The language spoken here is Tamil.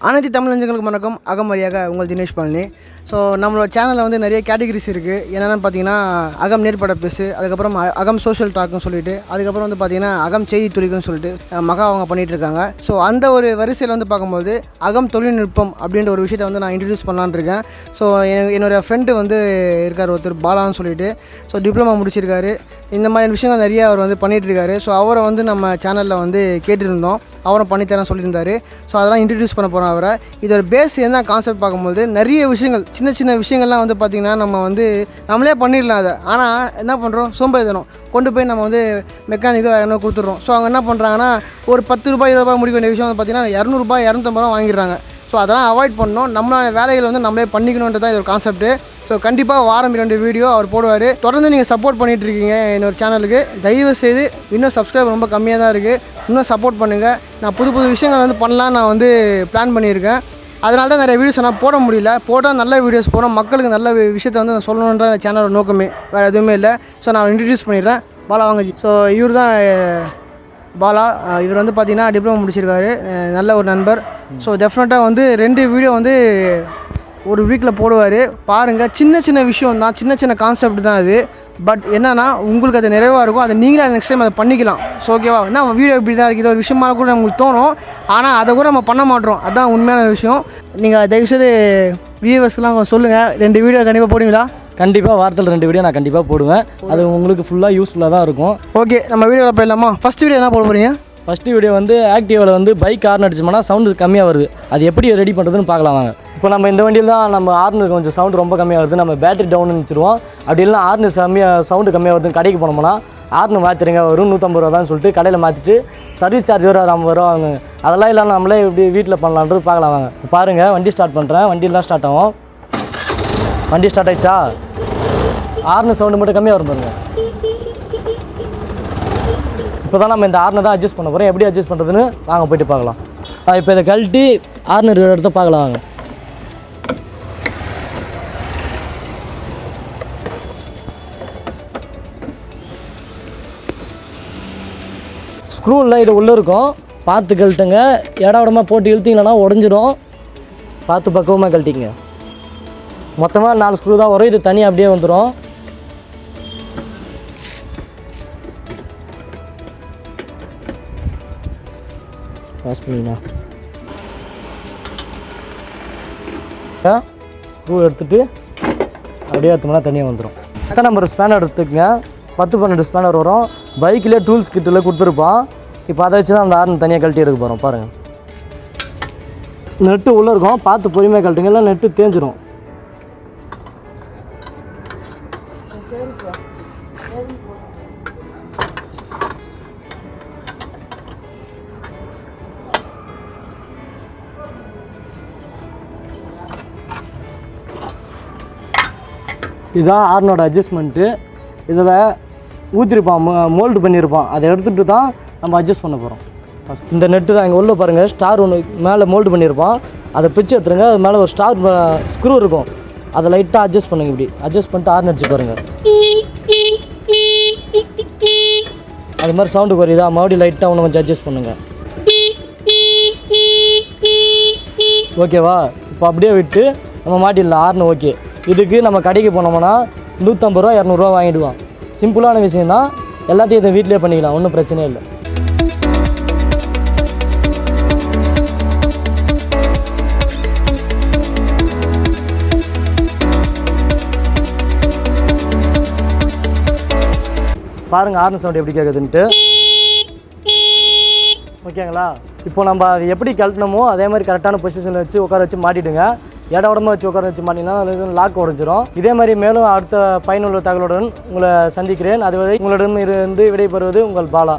அனைத்து தமிழஞ்சங்களுக்கு வணக்கம். அகமரியாக உங்கள் தினேஷ் பழனி. ஸோ நம்மளோட சேனலில் வந்து நிறைய கேட்டகரிஸ் இருக்குது. என்னென்னு பார்த்தீங்கன்னா அகம் நேர்பட பேசு, அதுக்கப்புறம் அகம் சோஷியல் டாக்குன்னு சொல்லிட்டு, அதுக்கப்புறம் வந்து பார்த்தீங்கன்னா அகம் செய்தி துறைக்குன்னு சொல்லிட்டு மகா அவங்க பண்ணிகிட்ருக்காங்க. ஸோ அந்த ஒரு வரிசையில் வந்து பார்க்கும்போது அகம் தொழில்நுட்பம் அப்படின்ற ஒரு விஷயத்தை வந்து நான் இன்ட்ரடியூஸ் பண்ணலான்னு இருக்கேன். ஸோ என்னோடய ஃப்ரெண்டு வந்து இருக்கார் ஒருத்தர் பாலான்னு சொல்லிட்டு. ஸோ டிப்ளமா முடிச்சிருக்காரு. இந்த மாதிரி விஷயங்கள் நிறைய அவர் வந்து பண்ணிகிட்ருக்காரு. ஸோ அவரை வந்து நம்ம சேனலில் வந்து கேட்டுருந்தோம். அவரும் பண்ணித்தரேன் சொல்லியிருந்தார். ஸோ அதெல்லாம் இன்ட்ரடியூஸ் பண்ண போகிறோம் அவரை. இதோட பேஸ் என்ன கான்செப்ட் பார்க்கும்போது நிறைய விஷயங்கள், சின்ன சின்ன விஷயங்கள்லாம் வந்து பார்த்திங்கன்னா நம்ம வந்து நம்மளே பண்ணிடலாம் அதை. ஆனால் என்ன பண்ணுறோம், சோம்பேறித்தனம் கொண்டு போய் நம்ம வந்து மெக்கானிக்காக என்ன கொடுத்துட்றோம். ஸோ அவங்க என்ன பண்ணுறாங்கன்னா ஒரு 10 ரூபாய் 20 ரூபாய் முடிக்க வேண்டிய விஷயம் வந்து பார்த்திங்கன்னா 200 ரூபாய் 250 ரூபா வாங்கிடுறாங்க. ஸோ அதெல்லாம் அவாய்ட் பண்ணணும். நம்மளோட வேலைகளை வந்து நம்மளே பண்ணிக்கணுன்றது தான் இது ஒரு கான்செப்ட்டு. ஸோ கண்டிப்பாக வாரம் 2 வீடியோ அவர் போடுவார். தொடர்ந்து நீங்கள் சப்போர்ட் பண்ணிகிட்டு இருக்கீங்க என்னோட சேனலுக்கு. தயவு செய்து இன்னும் சப்ஸ்கிரைப் ரொம்ப கம்மியாக தான் இருக்குது, இன்னும் சப்போர்ட் பண்ணுங்கள். நான் புது புது விஷயங்கள் வந்து பண்ணலாம் நான் வந்து பிளான் பண்ணியிருக்கேன். அதனால தான் நிறைய வீடியோஸ் நான் போட முடியல. போட்டால் நல்ல வீடியோஸ் போகிறோம், மக்களுக்கு நல்ல விஷயத்தை வந்து நான் சொல்லணுன்ற சேனலோட நோக்கமே, வேறு எதுவுமே இல்லை. ஸோ நான் இன்ட்ரடியூஸ் பண்ணிடுறேன். பாலா வாங்கஜி. ஸோ இவர் தான் பாலா. இவர் வந்து பார்த்திங்கன்னா டிப்ளமோ முடிச்சிருக்காரு, நல்ல ஒரு நண்பர். ஸோ டெஃபினட்டாக வந்து 2 வீடியோ வந்து ஒரு வீக்கில் போடுவார். பாருங்கள், சின்ன சின்ன விஷயம் தான், சின்ன சின்ன கான்செப்ட் தான் அது. பட் என்னன்னா உங்களுக்கு அது நிறைவாக இருக்கும். அதை நீங்களே நெக்ஸ்ட் டைம் அதை பண்ணிக்கலாம். ஸோ ஓகேவா, என்ன வீடியோ இப்படி தான் இருக்குது, இது ஒரு விஷயமாக கூட உங்களுக்கு தோணும். ஆனால் அதை கூட நம்ம பண்ண மாட்டோம். அதுதான் உண்மையான விஷயம். நீங்கள் தயவுசெய்து வியூவர்ஸ்லாம் கொஞ்சம் சொல்லுங்கள், 2 வீடியோ கண்டிப்பாக போடுவீங்களா? கண்டிப்பாக வாரத்தில் 2 வீடியோ நான் கண்டிப்பாக போடுவேன். அது உங்களுக்கு ஃபுல்லாக யூஸ்ஃபுல்லாக தான் இருக்கும். ஓகே, நம்ம வீடியோவில் போயிடலாமா? ஃபஸ்ட் வீடியோ என்ன போட போகிறீங்க? ஃபஸ்ட்டு வீடியோ வந்து ஆக்டிவாவில் வந்து பைக் ஹார்ன் அடிச்சோம்னா சவுண்டு கம்மியாக வருது. அது எப்படி ரெடி பண்ணுறதுன்னு பார்க்கலாம் வாங்க. இப்போ நம்ம இந்த வண்டியில் தான் நம்ம ஹார்னு கொஞ்சம் சவுண்டு ரொம்ப கம்மியாக வருது, நம்ம பேட்டரி டவுன் வச்சுருவோம். அப்படி இல்லைனா ஹார்னு சவுண்டு கம்மியாக வருதுன்னு கடைக்கு போனோம்னா ஹார்னு மாற்றிடுங்க, வரும் 150 ரூபா தான் சொல்லிட்டு கடையில் மாற்றிட்டு சர்வீஸ் சார்ஜ் வரும் 50 ரூபா வாங்க. அதெல்லாம் இல்லை, நம்மளே இப்படி வீட்டில் பண்ணலான்றது பார்க்கலாம் வாங்க. பாருங்கள், வண்டி ஸ்டார்ட் பண்ணுறேன். வண்டியில் தான் ஸ்டார்ட் ஆகும். வண்டி ஸ்டார்ட் ஆகிடுச்சா? ஹார்னு சவுண்டு மட்டும் கம்மியாக வரும் பாருங்கள். இப்போ தான் நம்ம இந்த ஹார்னை தான் அட்ஜஸ்ட் பண்ண போகிறோம். எப்படி அட்ஜஸ்ட் பண்ணுறதுன்னு வாங்க போய்ட்டு பார்க்கலாம். இப்போ இதை கழட்டி ஹார்னர் எடுத்து பார்க்கலாம் வாங்க. ஸ்க்ரூவில் இது உள்ளே இருக்கும், பார்த்து கழட்டுங்க. இடமா போட்டு இழுத்திங்கன்னா உடஞ்சிரும். பார்த்து பக்குவமாக கழட்டிங்க. மொத்தமாக 4 ஸ்க்ரூ தான் வரும். இது தனியாக அப்படியே வந்துடும். பாஸ் பண்ணிங்கண்ணா. ஸ்க்ரூ எடுத்துகிட்டு அப்படியே எடுத்தோம்னா தனியாக வந்துடும். எத்தனை நம்பர் ஸ்பேனர் எடுத்துக்கங்க. 10-12 ஸ்பேனர் வரும். பைக்கிலே டூல்ஸ் கிட்டில் கொடுத்துருப்பான். இப்போ அதை வச்சு தான் அந்த ஹார்ன் தனியாக கழட்டி எடுக்க போகிறோம். பாருங்கள், நெட்டு உள்ளே இருக்கும், பார்த்து பொறுமையாக கழட்டுங்க, இல்லை நெட்டு தேஞ்சிரும். இதுதான் ஹார்னோட அட்ஜஸ்ட்மெண்ட்டு. இதில் ஊற்றிருப்பான், மோல்டு பண்ணியிருப்பான். அதை எடுத்துகிட்டு தான் நம்ம அட்ஜஸ்ட் பண்ண போகிறோம். இந்த நெட்டு தான் இங்கே உள்ள பாருங்கள், ஸ்டார் ஒன்று மேலே மோல்டு பண்ணியிருப்பான். அதை பிச்சு எடுத்துருங்க. அது மேலே ஒரு ஸ்டார் ஸ்க்ரூ இருக்கும், அதை லைட்டாக அட்ஜஸ்ட் பண்ணுங்க. இப்படி அட்ஜஸ்ட் பண்ணிட்டு ஹார்ன் அடிச்சு பாருங்கள். அது மாதிரி சவுண்டு குறையுதா? மறுபடியும் லைட்டாக ஒன்று கொஞ்சம் அட்ஜஸ்ட் பண்ணுங்கள். ஓகேவா? இப்போ அப்படியே விட்டு நம்ம மாட்டிடலாம் ஹார்ன். ஓகே, இதுக்கு நம்ம கடைக்கு போனோம்னா 150 ரூபா 200 ரூபா வாங்கிடுவான். சிம்பிளான விஷயம் தான், எல்லாத்தையும் இதை வீட்டிலே பண்ணிக்கலாம், ஒன்றும் பிரச்சனையே இல்லை. பாருங்கள் ஹார்ன் சவுண்ட் எப்படி கேட்குதுன்ட்டு. ஓகேங்களா? இப்போ நம்ம அதை எப்படி கழட்டணுமோ அதே மாதிரி கரெக்டான பொசிஷனில் வச்சு உட்கார வச்சு மாட்டிடுங்க. இடமா வச்சு உட்கார வச்சு மாட்டிங்கன்னா லாக் உடைஞ்சிரும். இதே மாதிரி மேலும் அடுத்த பயனுள்ள தகவலுடன் உங்களை சந்திக்கிறேன். அதுவரை உங்களிடம் இருந்து விடைபெறுவது உங்கள் பாலா.